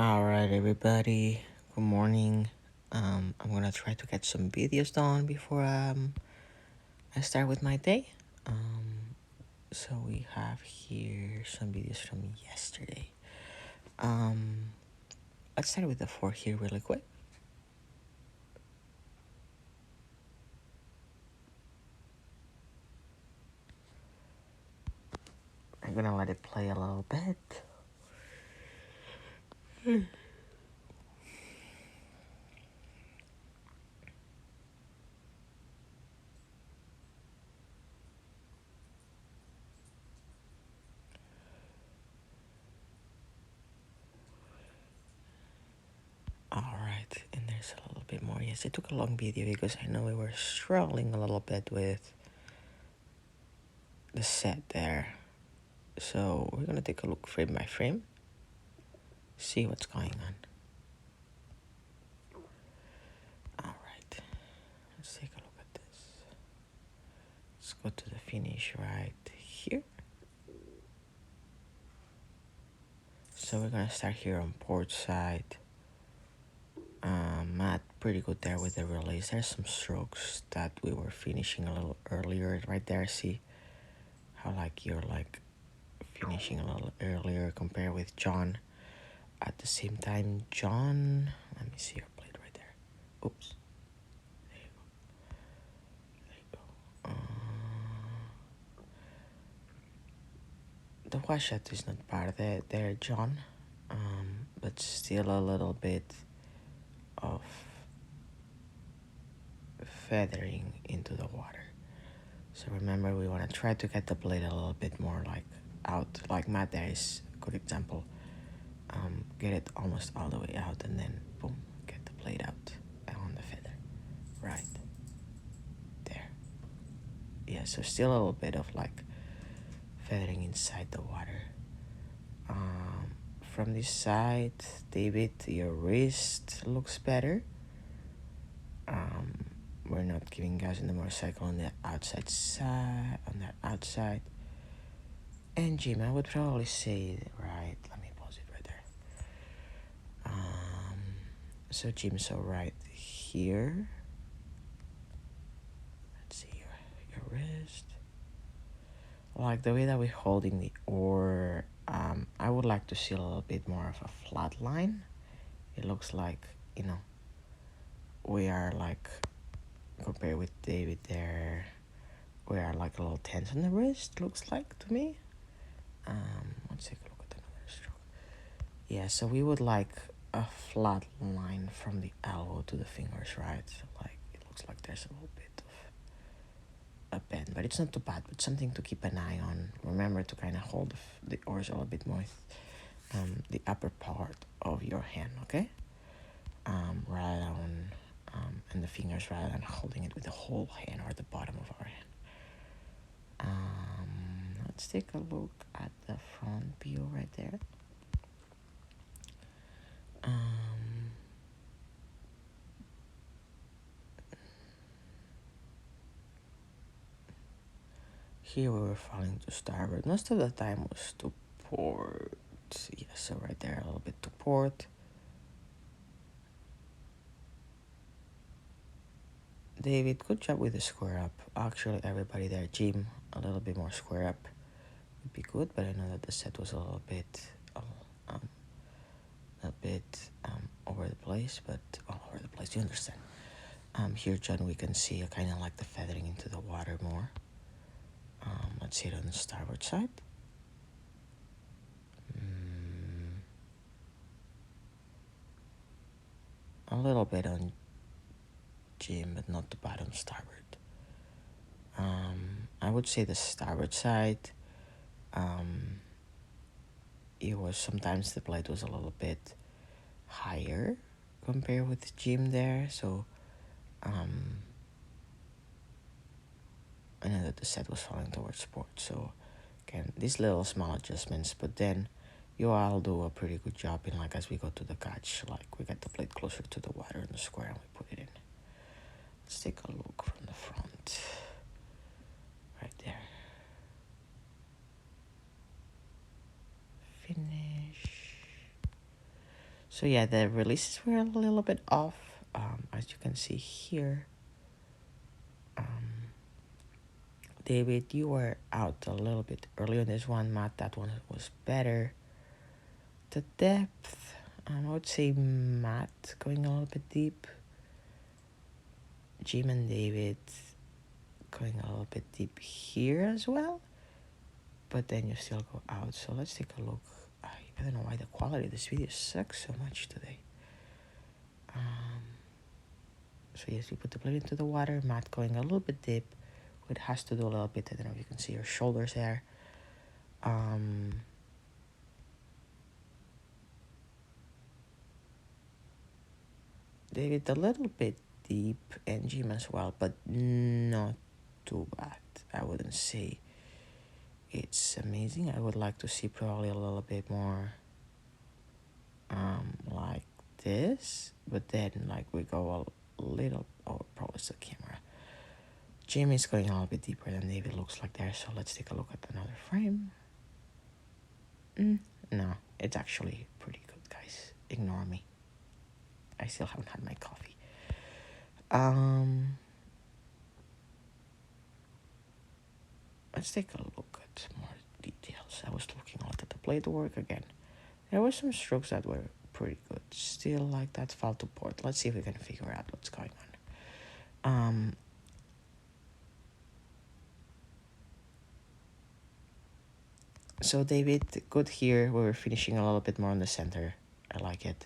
All right, everybody. Good morning. I'm gonna try to get some videos done before I start with my day. So we have here some videos from yesterday. Um, let's start with the four here really quick. I'm gonna let it play a little bit. All right, and there's a little bit more. Yes, it took a long video because I know we were struggling a little bit with the set there. So we're gonna take a look frame by frame, see what's going on. All right, let's take a look at this. Let's go to the finish right here. So we're gonna start here on port side. Matt, pretty good there with the release. There's some strokes that we were finishing a little earlier right there. See how you're finishing a little earlier compared with John. At the same time, John, let me see your plate right there. Oops. There you go. There you go. The washout is not part of it there, John. But still a little bit of feathering into the water. So remember, we want to try to get the blade a little bit more out, like Matt there is a good example. Get it almost all the way out and then boom, get the blade out on the feather. Right there. Yeah, so still a little bit of feathering inside the water. From this side, David, your wrist looks better. We're not giving gas in the motorcycle on the outside side, And Jim, I would probably say, right, let me pause it right there. So Jim, so right here. Let's see your wrist. Like the way that we're holding the oar, I would like to see a little bit more of a flat line. It looks like, we are compared with David there, we are a little tense on the wrist, looks like to me. Let's take a look at another stroke. Yeah, so we would like a flat line from the elbow to the fingers, right? So it looks like there's a little bit of a bend, but it's not too bad, but something to keep an eye on. Remember to kind of hold the oars a little bit more with the upper part of your hand, okay? Rather than and the fingers rather than holding it with the whole hand or the bottom of our hand. Let's take a look at the front view right there. Here we were falling to starboard. Most of the time was to port. Yeah, so right there a little bit to port. David, good job with the square up. Actually, everybody there, Jim, a little bit more square up would be good, but I know that the set was a little bit over the place, but all over the place, you understand. Here, John, we can see kind of like the feathering into the water more. Let's see it on the starboard side. A little bit on Jim, but not too bad on starboard. I would say the starboard side, it was sometimes the blade was a little bit higher compared with Jim there, so I know that the set was falling towards port, so again, these little small adjustments, but then you all do a pretty good job in as we go to the catch, we get the blade closer to the water in the square and we put it in. Let's take a look from the front. Right there. Finish. So yeah, the releases were a little bit off, as you can see here. David, you were out a little bit earlier on this one. Matt, that one was better. The depth, I would say Matt going a little bit deep. Jim and David going a little bit deep here as well. But then you still go out. So let's take a look. I don't know why the quality of this video sucks so much today. So yes, we put the blade into the water. Matt going a little bit deep. It has to do a little bit. I don't know if you can see your shoulders there. David a little bit deep and Jim as well, but not too bad. I wouldn't say it's amazing. I would like to see probably a little bit more like this, but then like we go a little, oh, probably it's the camera. Jim is going a little bit deeper than David looks like there, so let's take a look at another frame. No, it's actually pretty good, guys. Ignore me. I still haven't had my coffee. Let's take a look at more details. I was looking a lot at the blade work again. There were some strokes that were pretty good. Still like that fall to port. Let's see if we can figure out what's going on. So David, good here. We were finishing a little bit more on the center. I like it.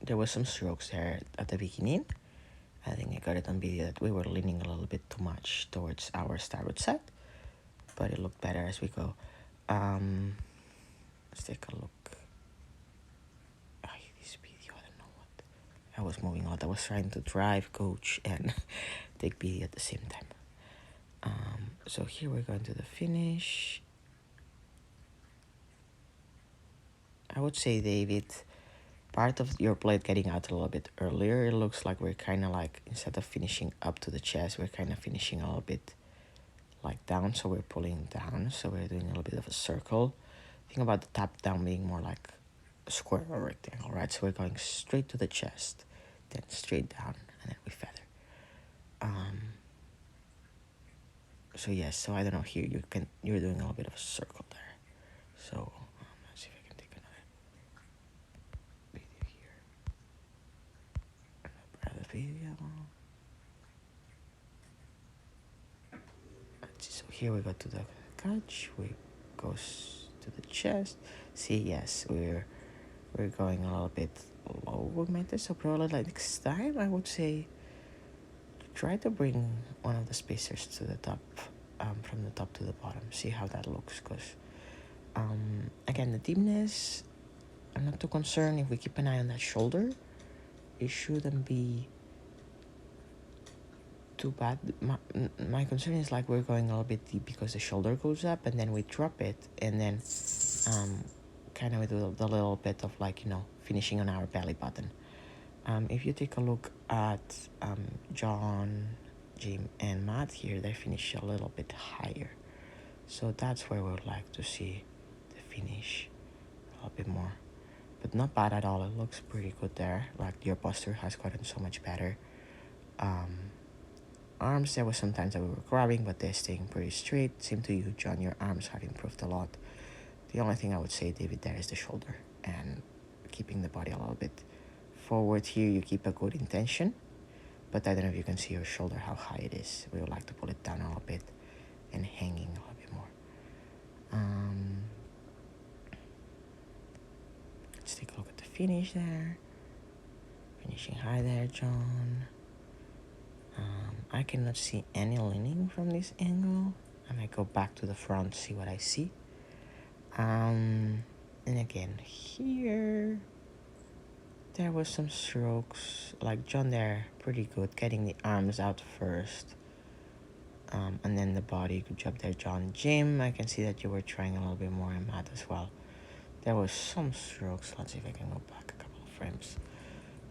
There was some strokes there at the beginning. I think I got it on video that we were leaning a little bit too much towards our starboard side, but it looked better as we go. Let's take a look. This video, I don't know what. I was moving a lot. I was trying to drive, coach, and take video at the same time. So here we're going to the finish. I would say, David, part of your blade getting out a little bit earlier, it looks like we're kind of like, instead of finishing up to the chest, we're kind of finishing a little bit like down, so we're pulling down, so we're doing a little bit of a circle. Think about the top down being more like a square or rectangle, right? So we're going straight to the chest, then straight down, and then we feather. So yes, so I don't know, here you're doing a little bit of a circle there. So let's see if I can take another video here. Another video. So here we go to the catch. We goes to the chest. See, yes, we're going a little bit low with this. So probably like next time, I would say try to bring one of the spacers to the top, from the top to the bottom. See how that looks, because again, the deepness, I'm not too concerned. If we keep an eye on that shoulder, it shouldn't be too bad. My concern is like we're going a little bit deep because the shoulder goes up and then we drop it, and then kind of do the little bit of like, you know, finishing on our belly button. If you take a look at John, Jim, and Matt here, they finish a little bit higher. So that's where we would like to see the finish a little bit more. But not bad at all. It looks pretty good there. Like your posture has gotten so much better. Arms, there was sometimes that we were grabbing, but they're staying pretty straight. Same to you, John. Your arms have improved a lot. The only thing I would say, David, there is the shoulder and keeping the body a little bit forward here. You keep a good intention, but I don't know if you can see your shoulder, how high it is. We would like to pull it down a little bit and hanging a little bit more. Let's take a look at the finish there. Finishing high there, John. I cannot see any leaning from this angle. I might go back to the front to see what I see. And again, here, there was some strokes. Like John there, pretty good. Getting the arms out first. And then the body. Good job there, John. Jim, I can see that you were trying a little bit more, and Matt as well. There was some strokes. Let's see if I can go back a couple of frames.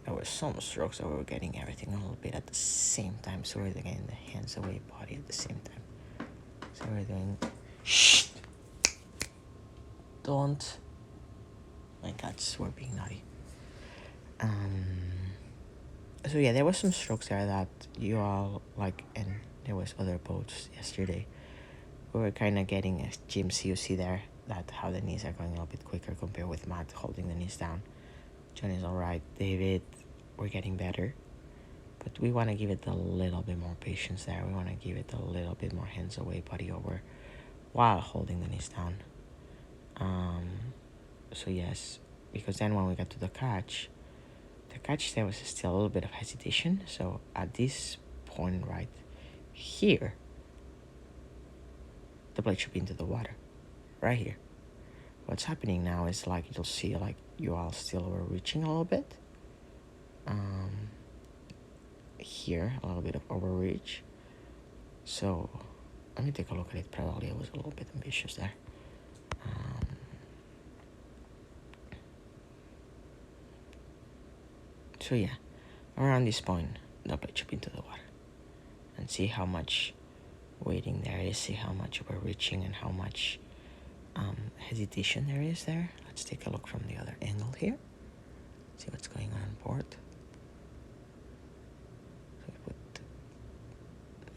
there were some strokes that we were getting everything a little bit at the same time. So we're getting the hands away, body at the same time. So we're doing, shh, don't, my cats were being naughty. So yeah, there was some strokes there that you all like, and there was other boats yesterday. We were kind of getting a Jim's, you see there, that how the knees are going a little bit quicker compared with Matt holding the knees down. John is all right. David, we're getting better. But we want to give it a little bit more patience there. We want to give it a little bit more hands away, body over, while holding the knees down. So yes, because then when we got to the catch there was still a little bit of hesitation. So at this point right here, the blade should be into the water, right here. What's happening now is like you'll see like you all still were reaching a little bit. Here, a little bit of overreach. So let me take a look at it. Probably I was a little bit ambitious there. So yeah, around this point, the blade should be into the water. And see how much waiting there is, see how much we're reaching and how much hesitation there is there. Let's take a look from the other angle here. See what's going on board. So we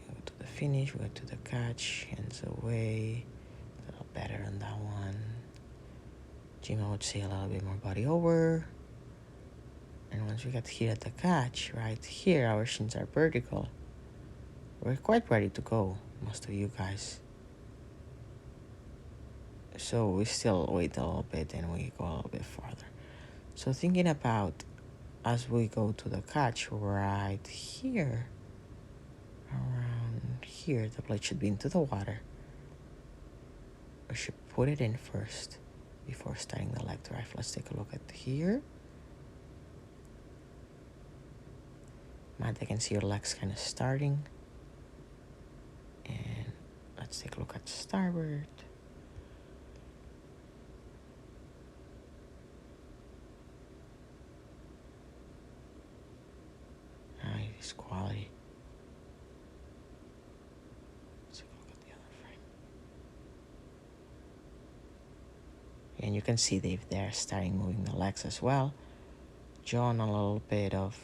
go to the finish, we go to the catch, hands away. A little better on that one. Jim, I would say a little bit more body over. And once we get here at the catch, right here, our shins are vertical. We're quite ready to go, most of you guys. So we still wait a little bit and we go a little bit farther. So thinking about as we go to the catch right here, around here, the blade should be into the water. We should put it in first before starting the leg drive. Let's take a look at here. Matt, I can see your legs kind of starting. And let's take a look at starboard. It is quality. Let's take a look at the other frame. And you can see Dave there starting moving the legs as well. John, a little bit of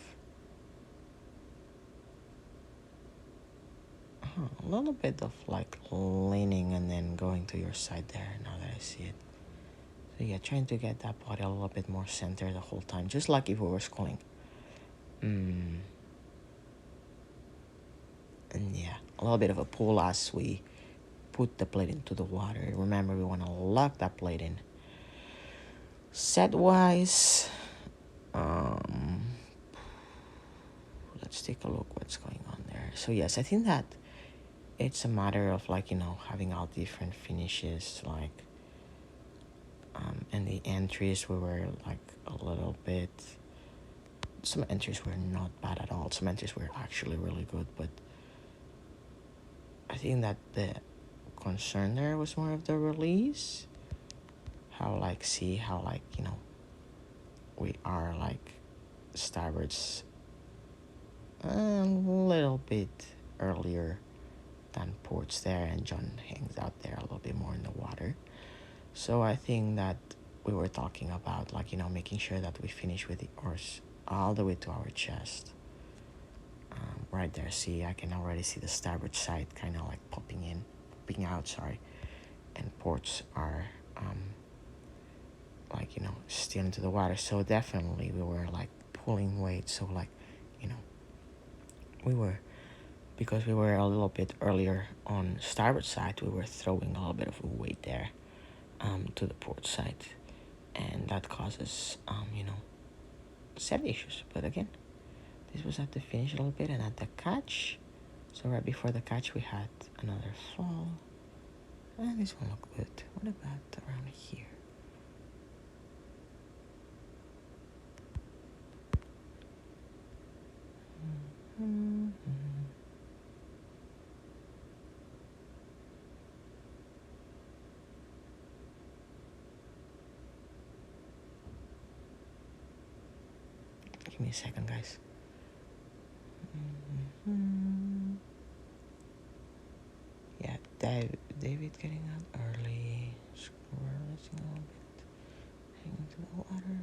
like leaning and then going to your side there now that I see it. So yeah, trying to get that body a little bit more centered the whole time, just like if we were sculling. And yeah, a little bit of a pull as we put the plate into the water. Remember, we want to lock that plate in. Set wise, let's take a look what's going on there. So yes, I think that it's a matter of like, having all different finishes, like, and the entries we were like a little bit, some entries were not bad at all. Some entries were actually really good, but I think that the concern there was more of the release. How like, see how like, we are like starboards a little bit earlier than ports there, and John hangs out there a little bit more in the water. So I think that we were talking about like, making sure that we finish with the oars all the way to our chest. Right there, see, I can already see the starboard side kind of like popping out, and ports are like, still into the water. So definitely we were like pulling weight. So like, we were, because we were a little bit earlier on starboard side, we were throwing a little bit of a weight there to the port side, and that causes set issues. But again, this was at the finish a little bit, and at the catch, so right before the catch we had another fall, and this one looked good. What about around here? Give me a second, guys. Mm-hmm. Yeah, David getting out early. Scrolling a little bit. Hanging to the water.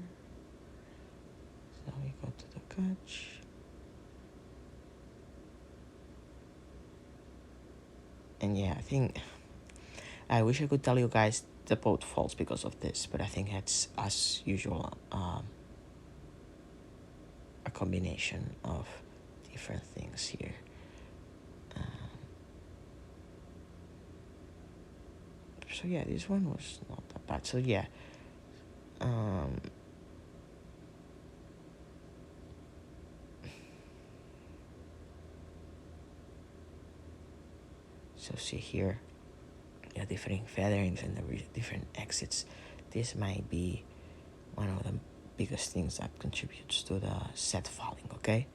So we go to the catch. And yeah, I think I wish I could tell you guys the boat falls because of this, but I think it's as usual a combination of different things here. So yeah, this one was not that bad. So yeah, so see here, yeah, different featherings and the different exits. This might be one of the biggest things that contributes to the set falling. Okay,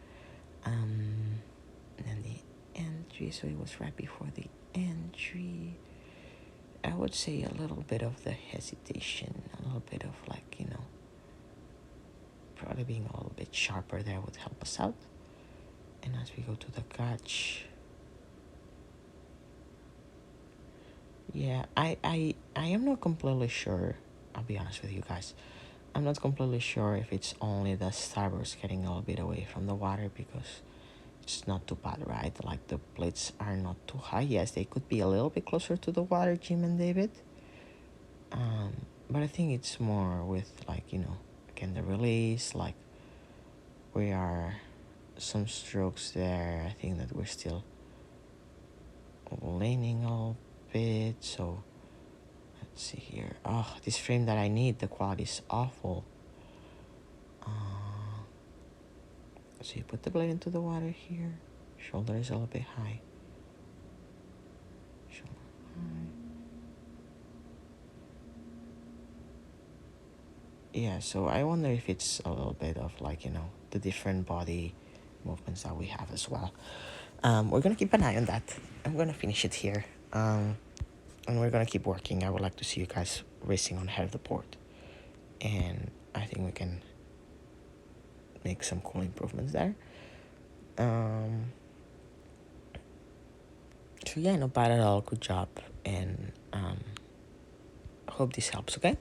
and then the entry. So it was right before the entry. I would say a little bit of the hesitation, a little bit of like, probably being a little bit sharper there would help us out. And as we go to the catch, yeah, I am not completely sure. I'll be honest with you guys. I'm not completely sure if it's only the starboards getting a little bit away from the water because it's not too bad, right? Like the blades are not too high. Yes, they could be a little bit closer to the water, Jim and David. But I think it's more with like, again, the release, like we are some strokes there. I think that we're still leaning a little bit. So let's see here. Oh, this frame that I need, the quality is awful. So you put the blade into the water here. Shoulder is a little bit high. Shoulder high. Yeah, so I wonder if it's a little bit of like, the different body movements that we have as well. We're gonna keep an eye on that. I'm gonna finish it here. And we're gonna keep working. I would like to see you guys racing on head of the board. And I think we can make some cool improvements there. So yeah, not bad at all. Good job. And hope this helps, okay?